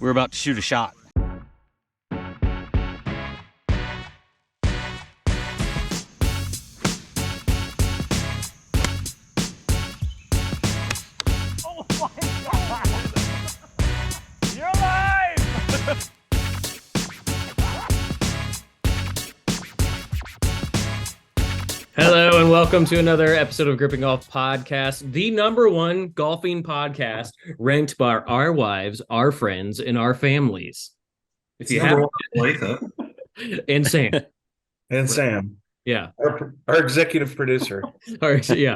We're about to shoot a shot. Oh my God! You're alive! Hello and welcome to another episode of Gripping Golf Podcast, the number one golfing podcast ranked by our wives, our friends, and our families. If you have and Sam. And Sam. Yeah. Our executive producer. All right, yeah.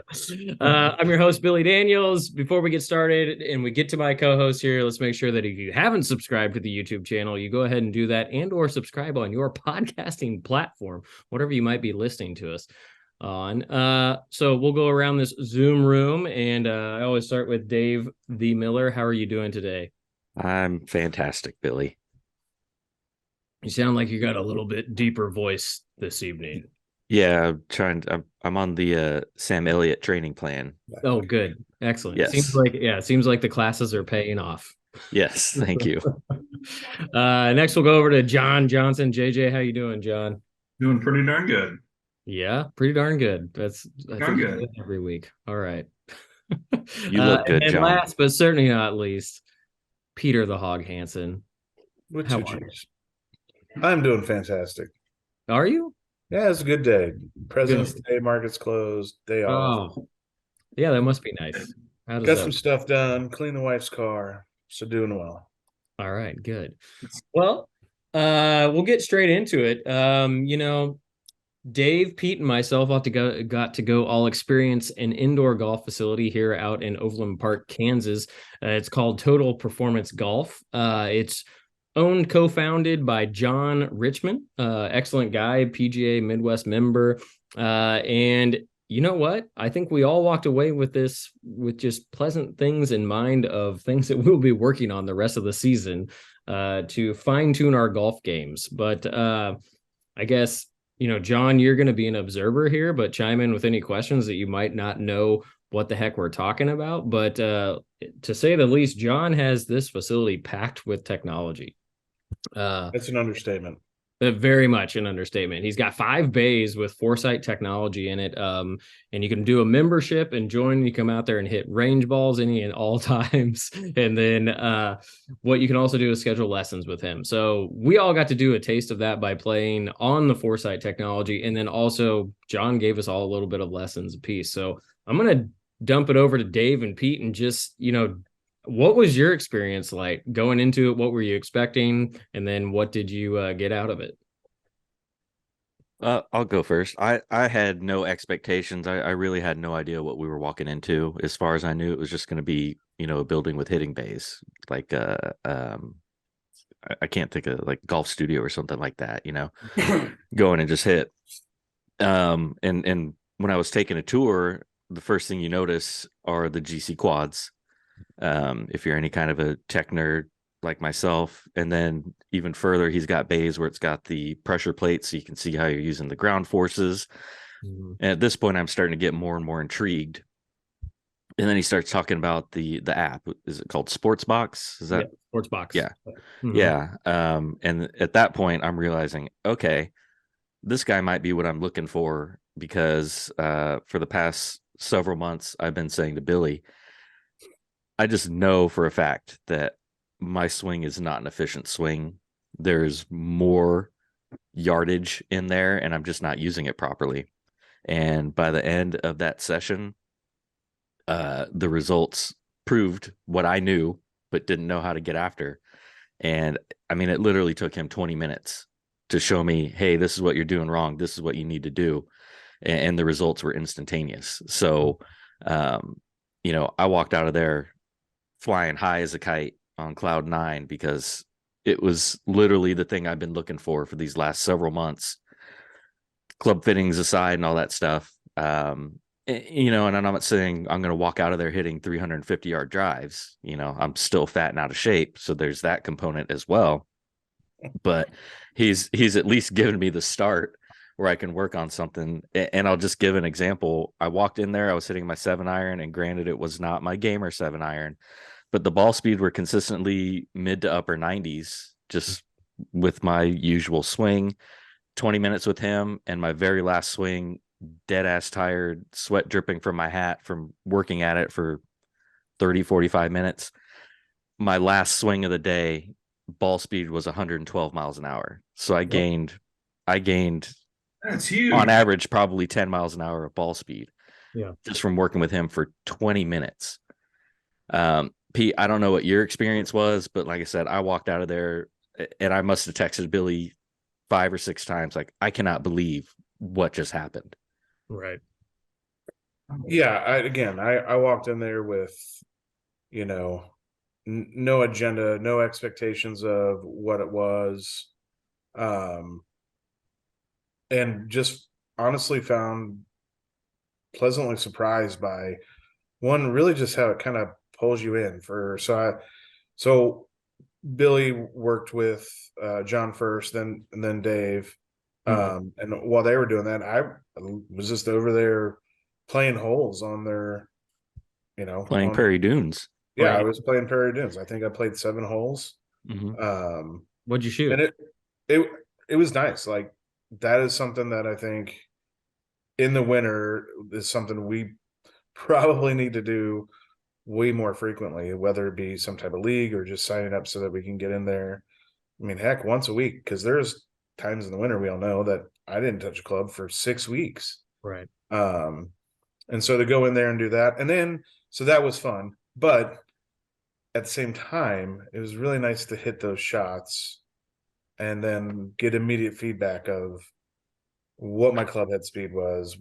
I'm your host, Billy Daniels. Before we get started and we get to my co-host here, let's make sure that if you haven't subscribed to the YouTube channel, you go ahead and do that and or subscribe on your podcasting platform, whatever you might be listening to us on. So we'll go around this Zoom room, and I always start with Dave the Miller. How are you doing today? I'm fantastic, Billy. You sound like you got a little bit deeper voice this evening. Yeah, I'm on the Sam Elliott training plan. Oh, good. Excellent. Yes. Seems like the classes are paying off. Yes, thank you. Next we'll go over to John Johnson. JJ, how you doing, John? Doing pretty darn good. Yeah, pretty darn good. I think good every week. All right. You look good, and John. last but certainly not least, Peter the Hog Hansen. How are you? I'm doing fantastic. Are you? Yeah, it's a good day. President's Day, market's closed, day off. Oh, yeah, that must be nice. Got some stuff done, clean the wife's car, so doing well. All right, good. Well, we'll get straight into it. Dave, Pete, and myself got to go all experience an indoor golf facility here out in Overland Park, Kansas. It's called Total Performance Golf. It's owned, co-founded by John Richmond, excellent guy, PGA Midwest member. And you know what? I think we all walked away with this with just pleasant things in mind of things that we'll be working on the rest of the season to fine-tune our golf games. But I guess, John, you're going to be an observer here, but chime in with any questions that you might not know what the heck we're talking about. But to say the least, John has this facility packed with technology. That's an understatement. Very much an understatement. He's got 5 bays with Foresight technology in it. And you can do a membership and join. You come out there and hit range balls any and all times. And then what you can also do is schedule lessons with him. So we all got to do a taste of that by playing on the Foresight technology. And then also John gave us all a little bit of lessons apiece. So I'm going to dump it over to Dave and Pete and just, what was your experience like going into it? What were you expecting? And then what did you get out of it? I'll go first. I had no expectations. I really had no idea what we were walking into. As far as I knew, it was just going to be, a building with hitting bays, like I can't think of like golf studio or something like that, go in and just hit. And when I was taking a tour, the first thing you notice are the GC quads. If you're any kind of a tech nerd like myself, and then even further, he's got bays where it's got the pressure plates so you can see how you're using the ground forces. Mm-hmm. And at this point, I'm starting to get more and more intrigued. And then he starts talking about the app. Is it called Sportsbox? Is that Sportsbox? Yeah. Mm-hmm. Yeah. And at that point, I'm realizing, okay, this guy might be what I'm looking for, because for the past several months, I've been saying to Billy, I just know for a fact that my swing is not an efficient swing. There's more yardage in there, and I'm just not using it properly. And by the end of that session, the results proved what I knew, but didn't know how to get after. And I mean, it literally took him 20 minutes to show me, hey, this is what you're doing wrong. This is what you need to do. And the results were instantaneous. So, I walked out of there flying high as a kite on cloud 9, because it was literally the thing I've been looking for these last several months, club fittings aside and all that stuff. And I'm not saying I'm going to walk out of there hitting 350-yard drives. I'm still fat and out of shape. So there's that component as well. But he's at least given me the start where I can work on something. And I'll just give an example. I walked in there, I was hitting my 7-iron, and granted, it was not my gamer 7-iron, but the ball speed were consistently mid to upper 90s, just with my usual swing. 20 minutes with him, and my very last swing, dead ass tired, sweat dripping from my hat from working at it for 30, 45 minutes. My last swing of the day, ball speed was 112 miles an hour. So I gained That's huge. on average probably 10 miles an hour of ball speed. Yeah. Just from working with him for 20 minutes. Pete, I don't know what your experience was, but like I said, I walked out of there and I must have texted Billy 5 or 6 times. Like, I cannot believe what just happened. Right. Yeah. I walked in there with, no agenda, no expectations of what it was. And just honestly found pleasantly surprised by one, really just how it kind of pulls you in so Billy worked with John first, then Dave. And while they were doing that, I was just over there playing holes on their, Playing Prairie Dunes. Yeah, Right. I was playing Prairie Dunes. I think I played 7 holes. What'd you shoot? And it was nice. Like, that is something that I think in the winter is something we probably need to do way more frequently, whether it be some type of league or just signing up so that we can get in there. I mean, heck, once a week, because there's times in the winter we all know that I didn't touch a club for 6 weeks. Right. And so to go in there and do that, and then so that was fun, but at the same time, it was really nice to hit those shots and then get immediate feedback of what my club head speed was,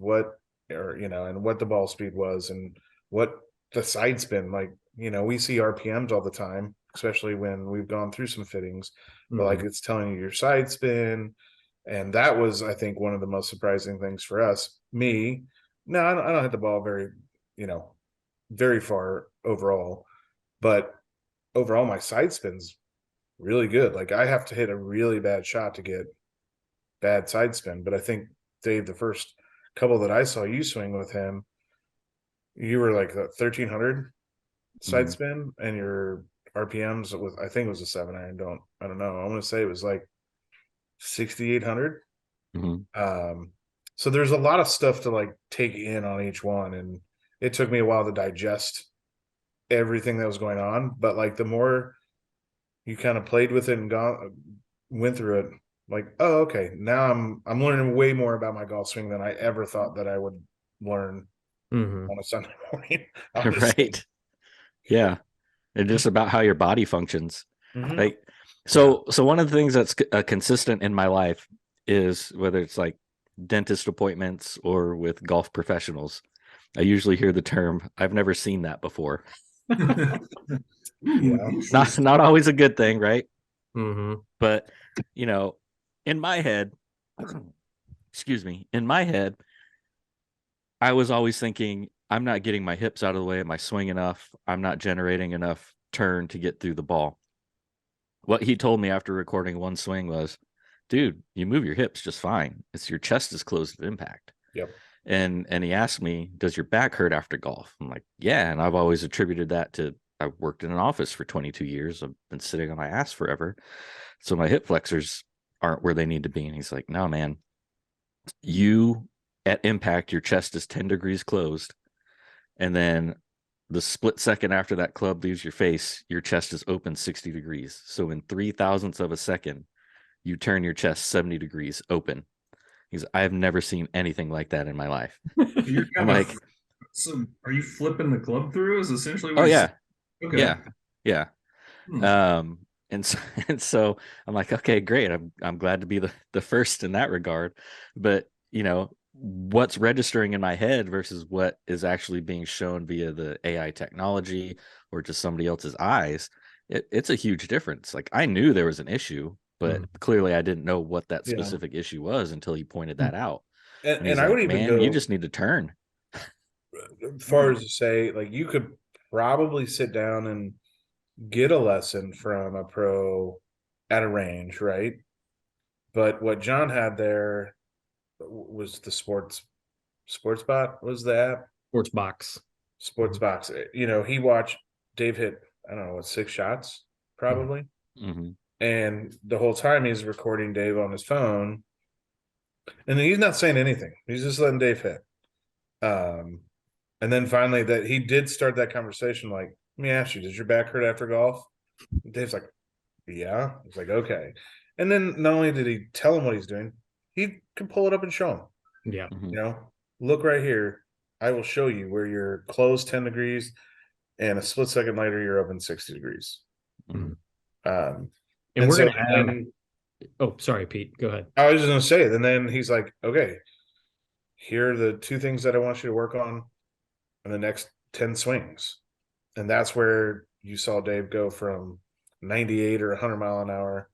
and what the ball speed was, and what the side spin. Like, we see RPMs all the time, especially when we've gone through some fittings, but like, it's telling you your side spin. And that was, I think, one of the most surprising things for us. No, I don't hit the ball very far overall, but overall my side spin's really good. Like, I have to hit a really bad shot to get bad side spin. But I think, Dave, the first couple that I saw you swing with him, you were like 1,300 side spin, and your RPMs I think it was a 7-iron. I don't know. I want to say it was like 6,800. So there's a lot of stuff to like take in on each one, and it took me a while to digest everything that was going on. But like, the more you kind of played with it and went through it, like, oh, okay, now I'm learning way more about my golf swing than I ever thought that I would learn on a Sunday morning. Right. Yeah. And just about how your body functions. Mm-hmm. Like, so one of the things that's consistent in my life is, whether it's like dentist appointments or with golf professionals, I usually hear the term, "I've never seen that before." Yeah. Not always a good thing, right? But in my head, excuse me, I was always thinking, I'm not getting my hips out of the way of my swing enough. I'm not generating enough turn to get through the ball. What he told me after recording one swing was, dude, you move your hips just fine. It's your chest is closed at impact. Yep. And he asked me, does your back hurt after golf? I'm like, yeah. And I've always attributed that to, I worked in an office for 22 years. I've been sitting on my ass forever. So my hip flexors aren't where they need to be. And he's like, no, man, you at impact, your chest is 10 degrees closed. And then the split second after that club leaves your face, your chest is open 60 degrees. So in 3,000ths of a second, you turn your chest 70 degrees open. I have never seen anything like that in my life. I'm like, so are you flipping the club through? Is essentially what oh you're yeah, saying? Okay. yeah. And so I'm like, okay, great. I'm glad to be the first in that regard. But what's registering in my head versus what is actually being shown via the AI technology or just somebody else's eyes, it's a huge difference. Like, I knew there was an issue, but clearly I didn't know what that specific issue was until he pointed that out. And I would even man, go, you just need to turn. as far as to say, like, you could probably sit down and get a lesson from a pro at a range, right? But what John had there was the sports bot was the app. Sports box. Sports box. He watched Dave hit I don't know what, 6 shots probably. Mm-hmm. And the whole time he's recording Dave on his phone, and he's not saying anything. He's just letting Dave hit. And then finally, that he did start that conversation. Like, let me ask you, does your back hurt after golf? And Dave's like, yeah. He's like, okay. And then not only did he tell him what he's doing, he can pull it up and show him. Yeah. Mm-hmm. You know, look right here. I will show you where you're closed 10 degrees, and a split second later, you're open 60 degrees. Mm-hmm. And we're so gonna have. then, Oh, sorry, Pete. Go ahead. I was just going to say, and then he's like, okay, here are the 2 things that I want you to work on in the next 10 swings. And that's where you saw Dave go from 98 or 100 mile an hour,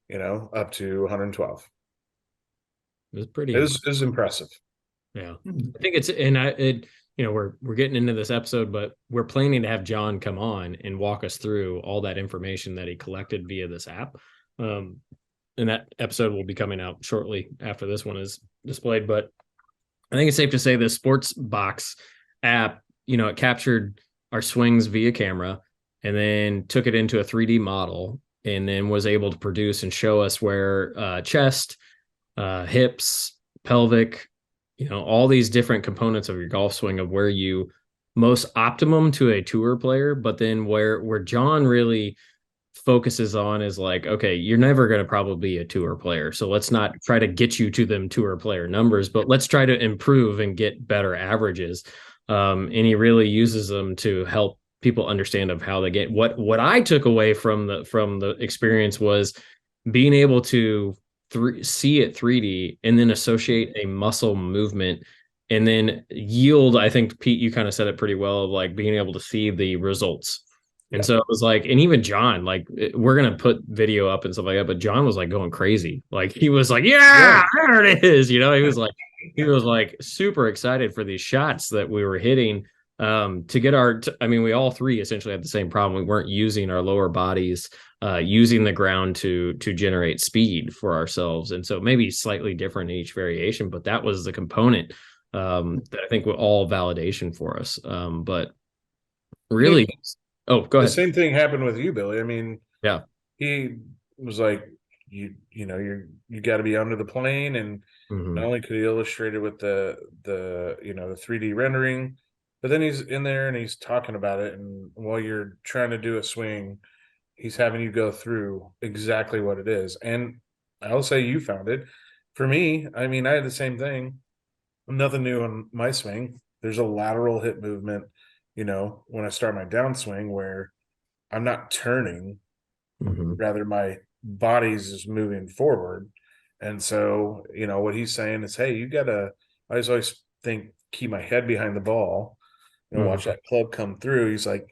you know, up to 112. It was pretty. It was impressive. Yeah, I think we're getting into this episode, but we're planning to have John come on and walk us through all that information that he collected via this app. And that episode will be coming out shortly after this one is displayed. But I think it's safe to say the Sports Box app, it captured our swings via camera and then took it into a 3D model and then was able to produce and show us where chest, hips, pelvic, all these different components of your golf swing of where you most optimum to a tour player, but then where John really focuses on is like, okay, you're never going to probably be a tour player. So let's not try to get you to them tour player numbers, but let's try to improve and get better averages. And he really uses them to help people understand of how they get what I took away from the experience was being able to see it 3D and then associate a muscle movement and then yield. I think Pete, you kind of said it pretty well of like being able to see the results. And so it was like, and even John, like we're going to put video up and stuff like that, but John was like going crazy. Like he was like, yeah, there it is. He was like super excited for these shots that we were hitting to get we all 3 essentially had the same problem. We weren't using our lower bodies, using the ground to generate speed for ourselves. And so maybe slightly different in each variation, but that was the component that I think was all validation for us. But really, oh, go ahead. The same thing happened with you, Billy. I mean, yeah, he was like, you got to be under the plane, and not only could he illustrate it with the 3D rendering, but then he's in there and he's talking about it, and while you're trying to do a swing, he's having you go through exactly what it is. And I'll say you found it. For me, I mean, I had the same thing. Nothing new on my swing. There's a lateral hip movement, when I start my downswing where I'm not turning, rather my body's just moving forward. And so, what he's saying is, hey, I always think, keep my head behind the ball and watch that club come through. He's like,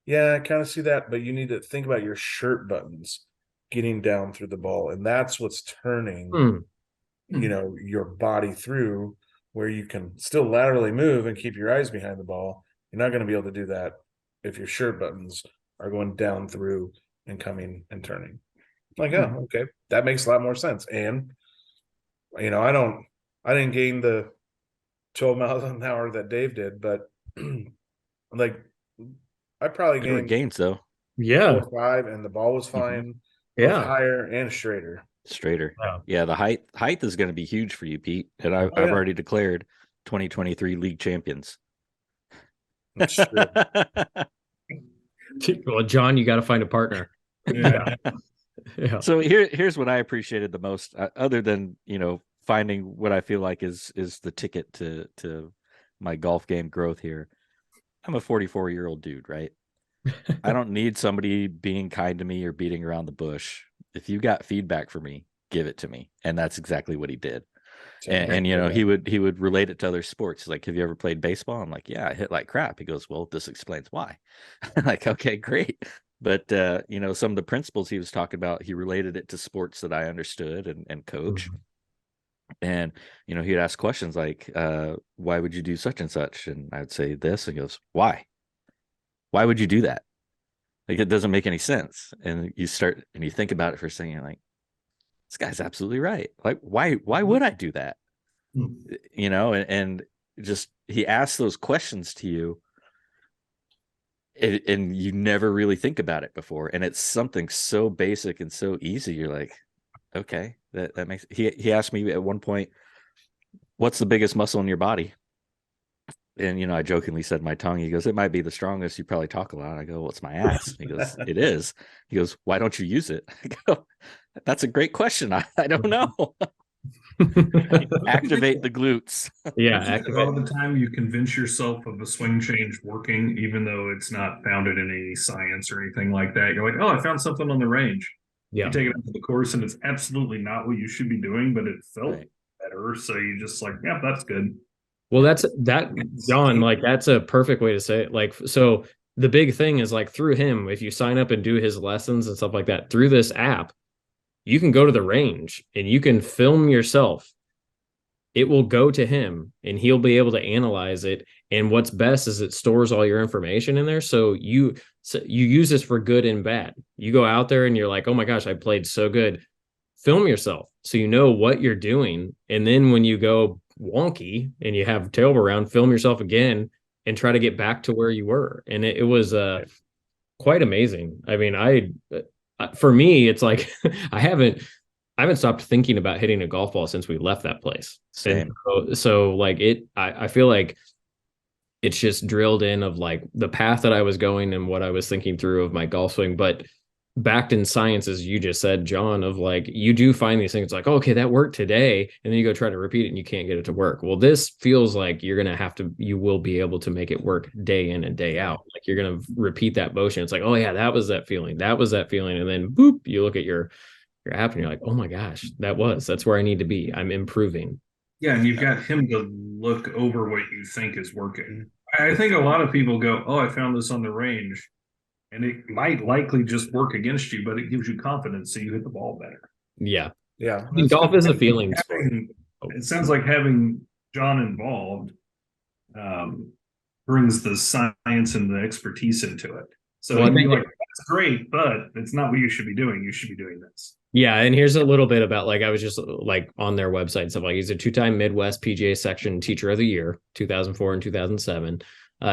yeah, I kind of see that, but you need to think about your shirt buttons getting down through the ball. And that's what's turning, your body through, where you can still laterally move and keep your eyes behind the ball. You're not going to be able to do that if your shirt buttons are going down through and coming and turning. Like, oh, okay, that makes a lot more sense. And, I didn't gain the 12 miles an hour that Dave did, but like I probably gained gains though. 4 or 5, and the ball was fine. Both higher and straighter. Yeah, the height is going to be huge for you, Pete. And I've already declared 2023 league champions. That's true. Well, John, you got to find a partner. Yeah. So here's what I appreciated the most, other than finding what I feel like is the ticket to my golf game growth here. I'm a 44-year-old dude, right? I don't need somebody being kind to me or beating around the bush. If you got feedback for me, give it to me. And that's exactly what he did. And he would relate it to other sports. He's like, have you ever played baseball? I'm like, yeah, I hit like crap. He goes, well, this explains why. I'm like, okay, great. But some of the principles he was talking about, he related it to sports that I understood and coach. And he'd ask questions like, why would you do such and such? And I'd say this, and he goes, why would you do that? Like, it doesn't make any sense. And you start and you think about it for a second, you're like, this guy's absolutely right. Like, why would I do that? And just, he asks those questions to you and you never really think about it before, and it's something so basic and so easy. You're like, okay, that makes. He asked me at one point, "What's the biggest muscle in your body?" And I jokingly said my tongue. He goes, "It might be the strongest. You probably talk a lot." I go, "Well, it's my ass." He goes, "It is." He goes, "Why don't you use it?" I go, "That's a great question. I don't know." Activate the glutes. Yeah, A lot of the time you convince yourself of a swing change working, even though it's not founded in any science or anything like that. You're like, oh, I found something on the range. yeah. You take it out to the course and it's absolutely not what you should be doing, but it felt Right. better. So you just like, yeah, that's good. Well, John, like that's a perfect way to say it. Like, so the big thing is like through him, if you sign up and do his lessons and stuff like that through this app, you can go to the range and you can film yourself. It will go to him and he'll be able to analyze it. And what's best is it stores all your information in there. So you use this for good and bad. You go out there and you're like, oh my gosh, I played so good. Film yourself so you know what you're doing. And then when you go wonky and you have tail around, film yourself again and try to get back to where you were. And it was quite amazing. I mean, for me, it's like I haven't stopped thinking about hitting a golf ball since we left that place. Same. So like I feel like it's just drilled in of like the path that I was going and what I was thinking through of my golf swing, but backed in science, as you just said, John, of like, you do find these things like, okay, that worked today. And then you go try to repeat it and you can't get it to work. Well, this feels like you will be able to make it work day in and day out. Like you're going to repeat that motion. It's like, oh yeah, that was that feeling. That was that feeling. And then boop, you look at your app and you're like, oh my gosh, that's where I need to be. I'm improving. Yeah, and you've got him to look over what you think is working. I think a lot of people go, oh, I found this on the range. And it might likely just work against you, but it gives you confidence so you hit the ball better. Yeah. Yeah. I mean, golf is a feeling sport. It sounds like having John involved brings the science and the expertise into it. So Well, I think you're like, that's great, but it's not what you should be doing. You should be doing this. Yeah, and here's a little bit about like I was just like on their website and stuff. Like he's a 2-time Midwest PGA section teacher of the year, 2004 and 2007.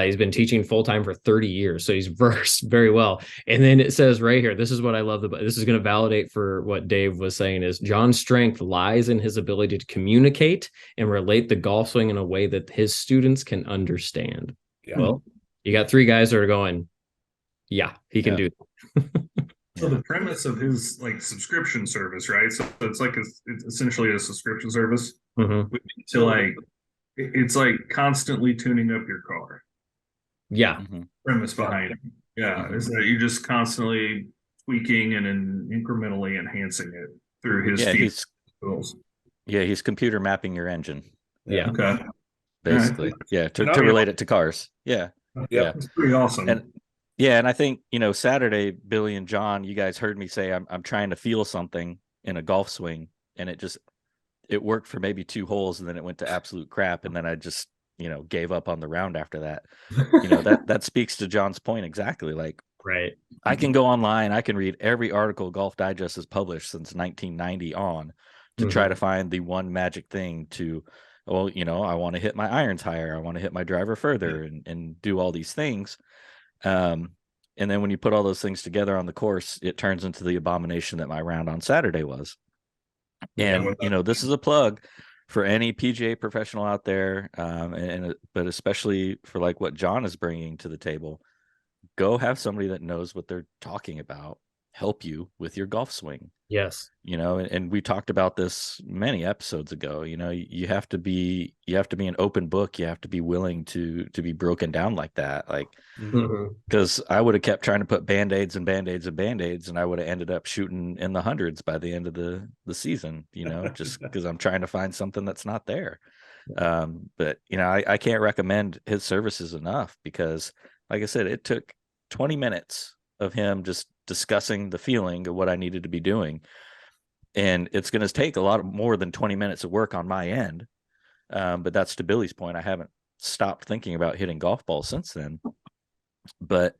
He's been teaching full time for 30 years, so he's versed very well. And then it says right here, this is what I love about this is going to validate for what Dave was saying is John's strength lies in his ability to communicate and relate the golf swing in a way that his students can understand. Yeah. Well, you got 3 guys that are going, yeah, he can do that. So the premise of his like subscription service, right? So it's like it's essentially a subscription service to like it's like constantly tuning up your car. Yeah. Premise behind it. Yeah. Is that you're just constantly tweaking and incrementally enhancing it through his tools. Yeah, he's computer mapping your engine. Yeah. Okay. Basically. Yeah. To relate it to cars. Yeah. Yeah. It's pretty awesome. And I think, Saturday, Billy and John, you guys heard me say I'm trying to feel something in a golf swing, and it worked for maybe 2 holes, and then it went to absolute crap, and then I just gave up on the round after that. That speaks to John's point exactly. Like, right, I can go online, I can read every article Golf Digest has published since 1990 on to try to find the one magic thing to, well, I want to hit my irons higher, I want to hit my driver further, and do all these things. And then when you put all those things together on the course, it turns into the abomination that my round on Saturday was. And this is a plug for any PGA professional out there, but especially for like what John is bringing to the table. Go have somebody that knows what they're talking about help you with your golf swing. Yes. And we talked about this many episodes ago. You have to be an open book. You have to be willing to be broken down like that. Like, because I would have kept trying to put band-aids and band-aids and band-aids, and I would have ended up shooting in the hundreds by the end of the season, just because I'm trying to find something that's not there. But I can't recommend his services enough, because like I said, it took 20 minutes of him just discussing the feeling of what I needed to be doing. And it's going to take a lot more than 20 minutes of work on my end. But that's to Billy's point. I haven't stopped thinking about hitting golf balls since then. But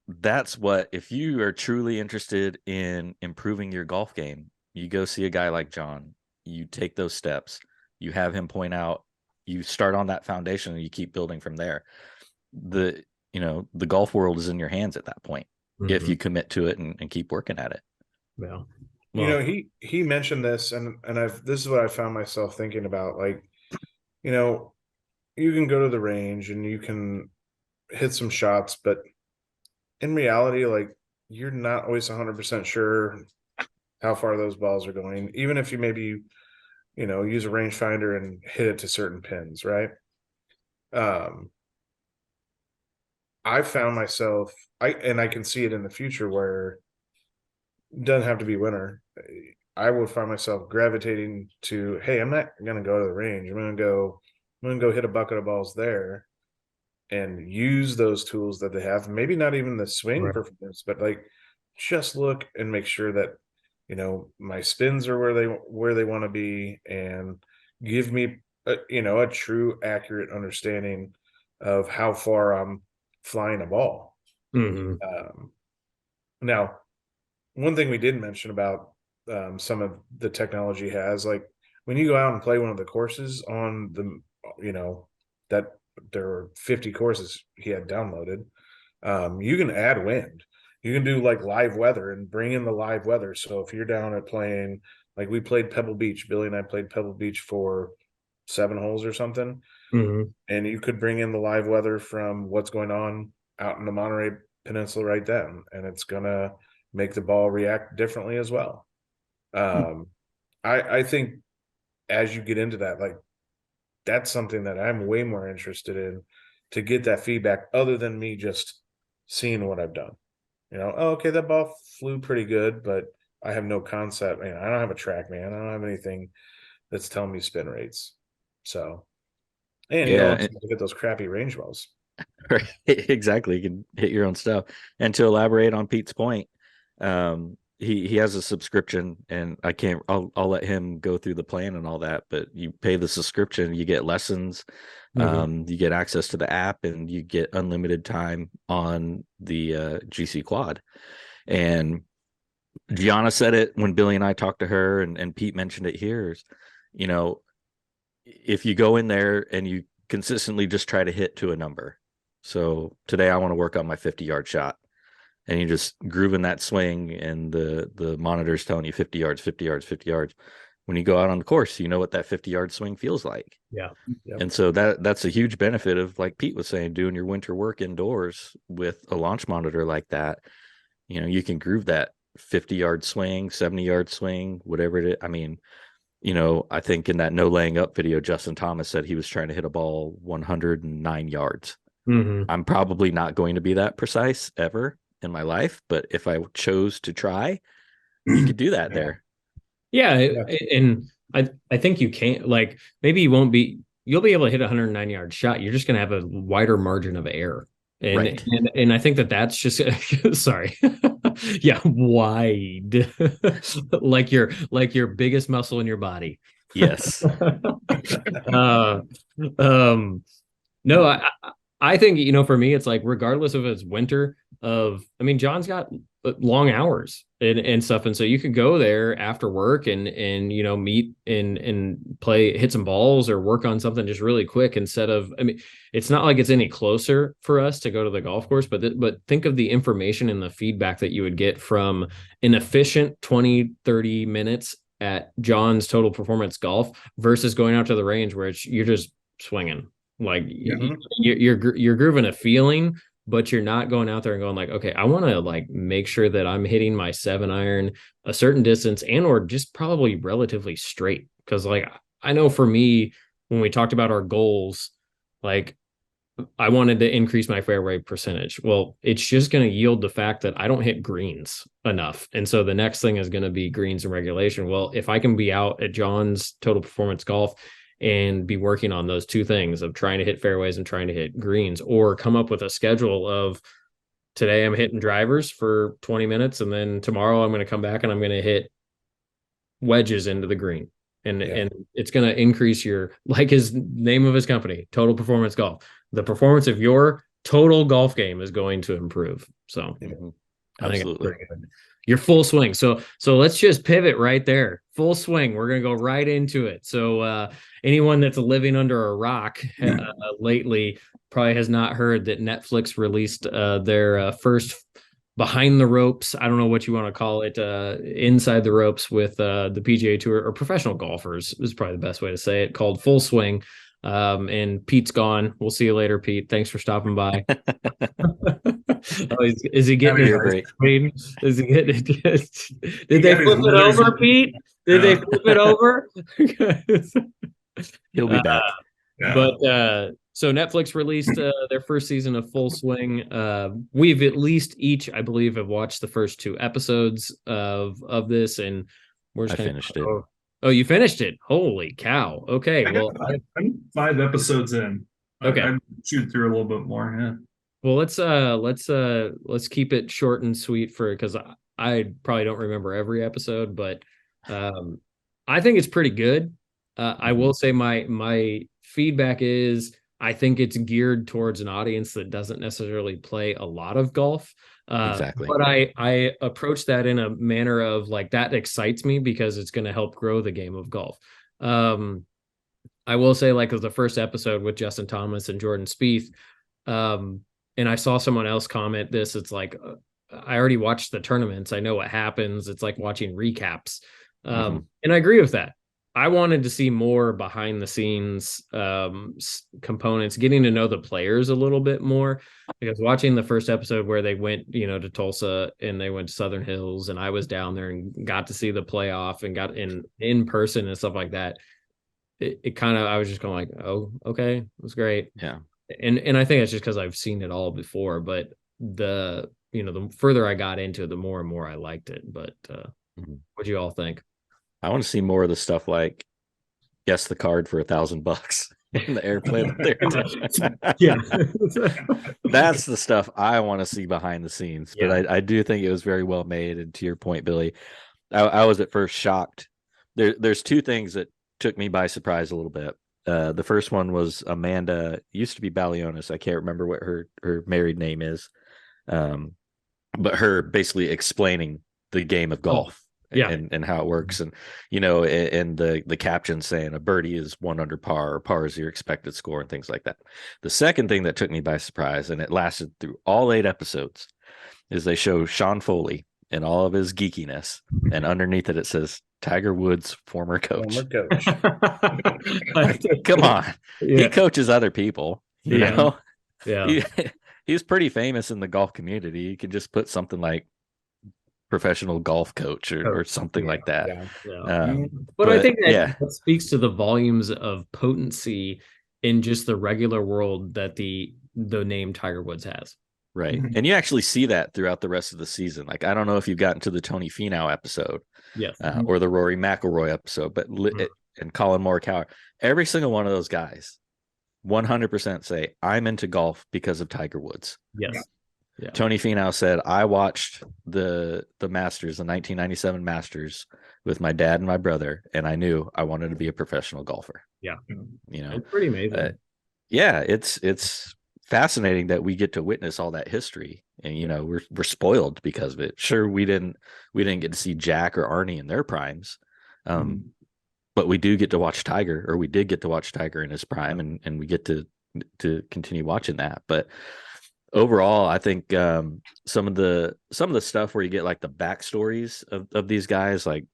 that's what, if you are truly interested in improving your golf game, you go see a guy like John, you take those steps, you have him point out, you start on that foundation and you keep building from there. the golf world is in your hands at that point if Mhm. you commit to it and keep working at it. Yeah. He mentioned this, and this is what I found myself thinking about. Like, you can go to the range and you can hit some shots, but in reality, like, you're not always 100% sure how far those balls are going, even if you maybe use a rangefinder and hit it to certain pins, right? I found myself, I can see it in the future where it doesn't have to be winter. I would find myself gravitating to, hey, I'm not going to go to the range. I'm going to go hit a bucket of balls there and use those tools that they have. Maybe not even the swing Right. performance, but like just look and make sure that my spins are where they want to be, and give me a true accurate understanding of how far I'm flying a ball. Mhm. Now, one thing we didn't mention about some of the technology has, like, when you go out and play one of the courses on the that there were 50 courses he had downloaded, you can add wind. You can do like live weather and bring in the live weather. So if you're down at playing, like we played Pebble Beach, Billy and I played Pebble Beach for 7 holes or something, Mhm. and you could bring in the live weather from what's going on out in the Monterey Peninsula right then, and it's gonna make the ball react differently as well. I think as you get into that, like, that's something that I'm way more interested in, to get that feedback other than me just seeing what I've done. Oh, okay, that ball flew pretty good, but I have no concept. I don't have a track, man. I don't have anything that's telling me spin rates. So, and you Yeah, don't get those crappy range balls. right, exactly. You can hit your own stuff. And to elaborate on Pete's point, he has a subscription, and I'll let him go through the plan and all that. But you pay the subscription, you get lessons, you get access to the app, and you get unlimited time on the GC Quad. And Gianna said it when Billy and I talked to her, and Pete mentioned it here. Is, if you go in there and you consistently just try to hit to a number. So today I want to work on my 50-yard shot, and you just groove in that swing, and the monitor's telling you 50 yards, 50 yards, 50 yards. When you go out on the course, you know what that 50-yard swing feels like. Yeah. Yep. And so that's a huge benefit of, like Pete was saying, doing your winter work indoors with a launch monitor like that. You can groove that 50-yard swing, 70-yard swing, whatever it is. I mean, I think in that no laying up video, Justin Thomas said he was trying to hit a ball 109 yards. Mhm. I'm probably not going to be that precise ever in my life, but if I chose to try, you could do that there. Yeah, and I think you can't, like, maybe you'll be able to hit a 109-yard shot. You're just going to have a wider margin of error. And Right. and I think that's just sorry. Yeah, wide. like your biggest muscle in your body. Yes. uh, um no, I think, for me, it's like, regardless if it's winter, John's got long hours and stuff. And so you could go there after work and meet and play, hit some balls or work on something just really quick, instead of, it's not like it's any closer for us to go to the golf course, but think of the information and the feedback that you would get from an efficient 20-30 minutes at John's Total Performance Golf versus going out to the range where you're just swinging. Like, you're grooving a feeling, but you're not going out there and going like, okay, I want to, like, make sure that I'm hitting my 7-iron a certain distance, and or just probably relatively straight. Because, like, I know for me, when we talked about our goals, like, I wanted to increase my fairway percentage. Well, it's just going to yield the fact that I don't hit greens enough. And so the next thing is going to be greens and regulation. Well, if I can be out at John's Total Performance Golf and be working on those two things of trying to hit fairways and trying to hit greens, or come up with a schedule of, today I'm hitting drivers for 20 minutes, and then tomorrow I'm going to come back and I'm going to hit wedges into the green. And it's going to increase your, like his name of his company, Total Performance Golf. The performance of your total golf game is going to improve. So Mm-hmm. I think Absolutely. it's pretty good. Your full swing. So let's just pivot right there full swing. We're gonna go right into it. So anyone that's living under a rock lately probably has not heard that Netflix released their first behind the ropes. I don't know what you want to call it, inside the ropes with the PGA Tour or professional golfers is probably the best way to say it, called Full Swing. And Pete's gone. We'll see you later, Pete. Thanks for stopping by. Is he getting You're great. Is he getting did they flip it over, Pete? Did they flip it over? He'll be back. But so Netflix released their first season of Full Swing. We've at least each, I believe, have watched the first 2 episodes of this, and we're just finished it. Oh, you finished it! Holy cow! Okay, well, I'm 5 episodes in. Okay, I shoot through a little bit more. Yeah. Well, let's keep it short and sweet because I probably don't remember every episode, but I think it's pretty good. I will say my feedback is I think it's geared towards an audience that doesn't necessarily play a lot of golf. Exactly. But I approach that in a manner of like that excites me because it's going to help grow the game of golf. I will say, like, it was the first episode with Justin Thomas and Jordan Spieth. And I saw someone else comment this. It's like, I already watched the tournaments. I know what happens. It's like watching recaps. And I agree with that. I wanted to see more behind the scenes components, getting to know the players a little bit more, because watching the first episode where they went, to Tulsa and they went to Southern Hills and I was down there and got to see the playoff and got in person and stuff like that. It kind of, I was just going like, oh, okay, it was great. Yeah. And I think it's just because I've seen it all before, but the further I got into it, the more and more I liked it. But what do you all think? I want to see more of the stuff like guess the card for $1,000 in the airplane. Yeah. That's the stuff I want to see behind the scenes. But I do think it was very well made. And to your point, Billy, I was at first shocked. There's 2 things that took me by surprise a little bit. The first one was Amanda, used to be Balionis. I can't remember what her married name is. But her basically explaining the game of golf. And how it works. And, and the caption saying a birdie is 1 under par, or par is your expected score, and things like that. The second thing that took me by surprise, and it lasted through all 8 episodes, is they show Sean Foley and all of his geekiness. And underneath it says Tiger Woods, former coach. Come on. Yeah. He coaches other people, you know? Yeah. He's pretty famous in the golf community. You can just put something like professional golf coach or something like that. But I think that speaks to the volumes of potency in just the regular world that the name Tiger Woods has. Right. And you actually see that throughout the rest of the season. Like, I don't know if you've gotten to the Tony Finau episode or the Rory McIlroy episode, but and Colin Morikawa, every single one of those guys 100% say, I'm into golf because of Tiger Woods. Yes. Yeah. Tony Finau said, I watched the Masters, the 1997 Masters, with my dad and my brother, and I knew I wanted to be a professional golfer. Yeah. It's pretty amazing. It's fascinating that we get to witness all that history, and we're spoiled because of it. Sure, we didn't get to see Jack or Arnie in their primes, but we do get to watch Tiger, or we did get to watch Tiger in his prime, and we get to continue watching that. But overall, I think some of the stuff where you get like the backstories of these guys, like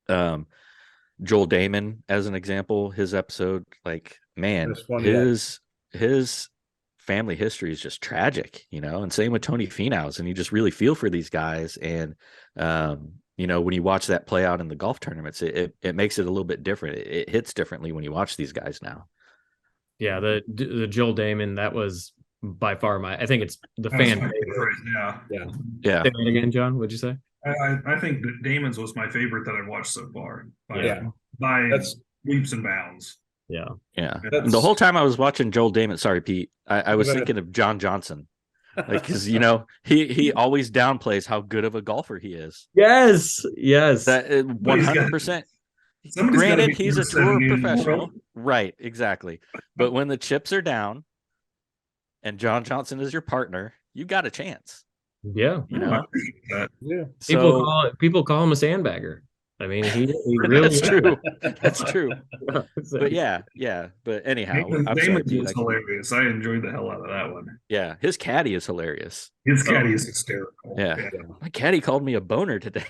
Joel Damon as an example, his episode, like, man, his family history is just tragic, and same with Tony Finau's, and you just really feel for these guys. And when you watch that play out in the golf tournaments, it makes it a little bit different. It hits differently when you watch these guys now. Yeah, the Joel Damon, that was by far I think it's the fan favorite. Yeah. Say that again, John. What'd you say? I think that Damon's was my favorite that I've watched so far. By leaps and bounds. Yeah. The whole time I was watching Joel Damon, sorry, Pete, I was thinking of John Johnson, like, because he always downplays how good of a golfer he is. Yes. That 100%. Granted, he's a tour professional, right? Exactly. But when the chips are down, and John Johnson is your partner, you got a chance. Yeah. Yeah. People call him a sandbagger. I mean, he really That's true. That's true. So- But yeah. But anyhow, I'm sorry, Damon Pete. was hilarious. I enjoyed the hell out of that one. Yeah, his caddy is hilarious. His caddy is hysterical. Yeah. My caddy called me a boner today.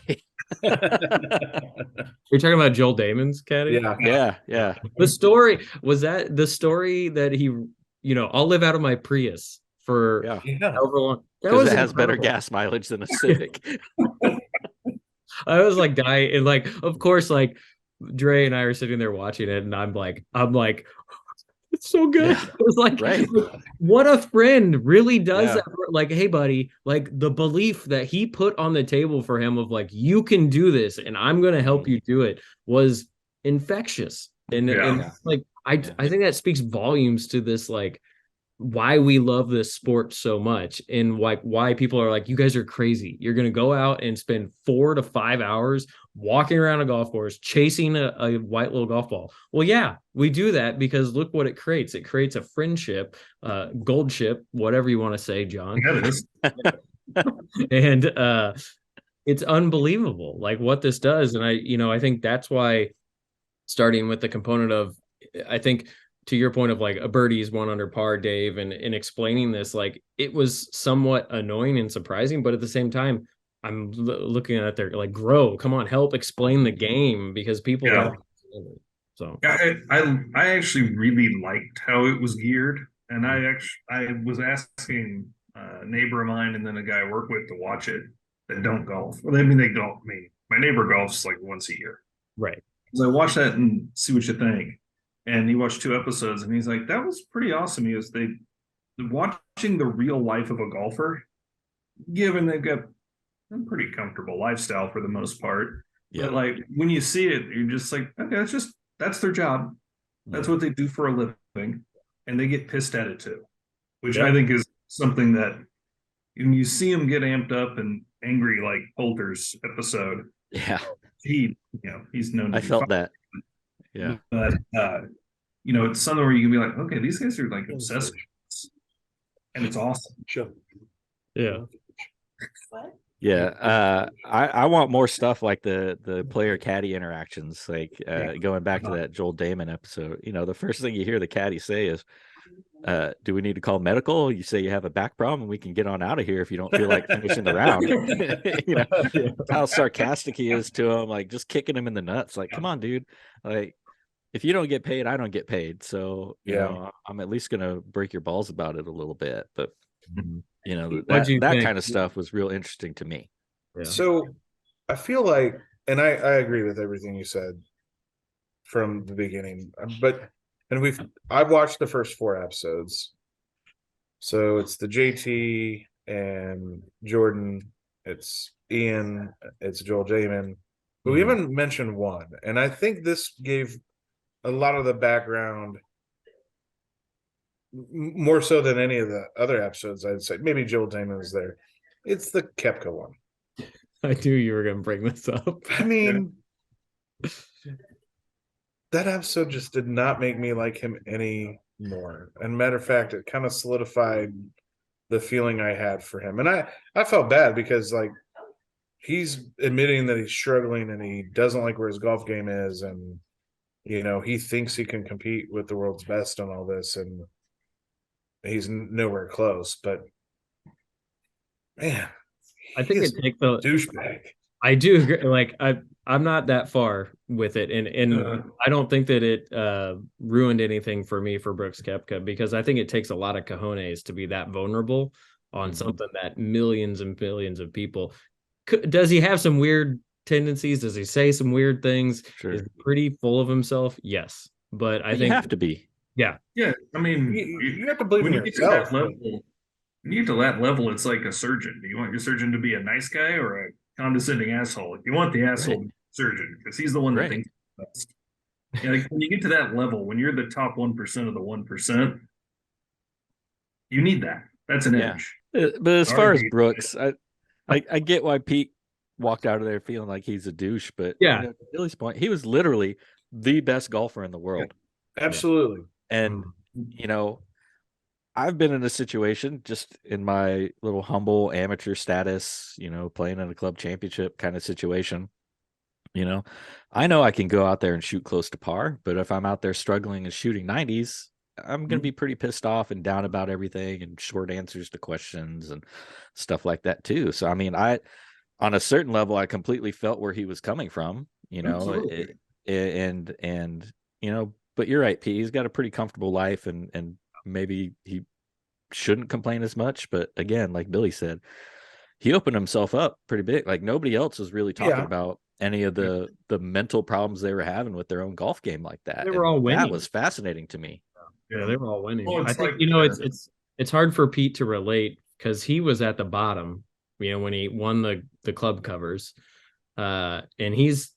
You're talking about Joel Damon's caddy? Yeah. The story was that the story that he, I'll live out of my Prius for Yeah. however long. That Because was it has better incredible. gas mileage than a Civic. I was like dying, and like, of course, like Dre and I are sitting there watching it, and I'm like, it's so good. Yeah. It was like, Right. what a friend really does Yeah. that. Like, hey, buddy, like the belief that he put on the table for him of like, you can do this, and I'm going to help you do it was infectious. And like, I think that speaks volumes to this, like, why we love this sport so much, and like why people are like, you guys are crazy. You're going to go out and spend 4 to 5 hours walking around a golf course chasing a white little golf ball. Well, yeah, we do that because look what it creates. It creates a friendship, gold ship, whatever you want to say, John. Yeah, it is. And it's unbelievable like what this does. And I think that's why, starting with the component of, I think to your point of like a birdie's 1 under par, Dave, and in explaining this, like it was somewhat annoying and surprising, but at the same time, I'm looking at it there like, grow, come on, help explain the game, because people don't. So I actually really liked how it was geared, and I was asking a neighbor of mine and then a guy I work with to watch it that don't golf. Well, I mean, they golf. My neighbor golfs like once a year. right. So I watched that and see what you think. And he watched 2 episodes, and he's like, "That was pretty awesome." He was watching the real life of a golfer, given they've got a pretty comfortable lifestyle for the most part. Yeah. But like when you see it, you're just like, okay, that's their job. That's what they do for a living, and they get pissed at it too, which I think is something that when you see them get amped up and angry, like Poulter's episode. Yeah. He's known. I felt that. Yeah. But it's something where you can be like, okay, these guys are like obsessed, and it's awesome. Sure. Yeah. Yeah. I want more stuff like the player caddy interactions, like going back to that Joel Damon episode. The first thing you hear the caddy say is, do we need to call medical? You say you have a back problem and we can get on out of here if you don't feel like finishing the round. How sarcastic he is to him, like just kicking him in the nuts. Like, come on, dude. Like, if you don't get paid, I don't get paid. So, I'm at least going to break your balls about it a little bit. But, that kind of stuff was real interesting to me. Yeah. So I feel like, and I agree with everything you said from the beginning, I've watched the first 4 episodes. So it's the JT and Jordan, it's Ian, it's Joel Jamin. But we haven't mentioned one. And I think this gave a lot of the background, more so than any of the other episodes. I'd say maybe Joel Damon was there. It's the Koepka one. I knew you were going to bring this up. I mean, that episode just did not make me like him any more. And matter of fact, it kind of solidified the feeling I had for him. And I felt bad because like he's admitting that he's struggling and he doesn't like where his golf game is, and he thinks he can compete with the world's best on all this, and he's nowhere close. But man, I think it takes a douchebag. I do agree. Like I'm not that far with it, and I don't think that it ruined anything for me for Brooks Koepka, because I think it takes a lot of cojones to be that vulnerable on something that millions and billions of people. Does he have some weird tendencies? Does he say some weird things? Sure. Is he pretty full of himself? Yes, but I think you have to be. Yeah. I mean, you have to believe in when you get to yourself. that level, when you get to that level, it's like a surgeon. Do you want your surgeon to be a nice guy or a condescending asshole? You want the asshole surgeon, because he's the one that thinks the best. Like when you get to that level, when you're the top 1% of the 1%, you need that. That's an edge. But as far as Brooks, I get why Pete walked out of there feeling like he's a douche, but to Billy's point, he was literally the best golfer in the world. Absolutely. And I've been in a situation just in my little humble amateur status, playing in a club championship kind of situation, I know I can go out there and shoot close to par, but if I'm out there struggling and shooting 90s, I'm going to be pretty pissed off and down about everything and short answers to questions and stuff like that too. So, I mean, on a certain level, I completely felt where he was coming from, Absolutely. and, but you're right, Pete, he's got a pretty comfortable life and maybe he shouldn't complain as much. But again, like Billy said, he opened himself up pretty big. Like nobody else was really talking about any of the mental problems they were having with their own golf game like that. They were all winning. That was fascinating to me. Yeah, they were all winning. Well, I it's think like, it's hard for Pete to relate because he was at the bottom, when he won the club covers, and he's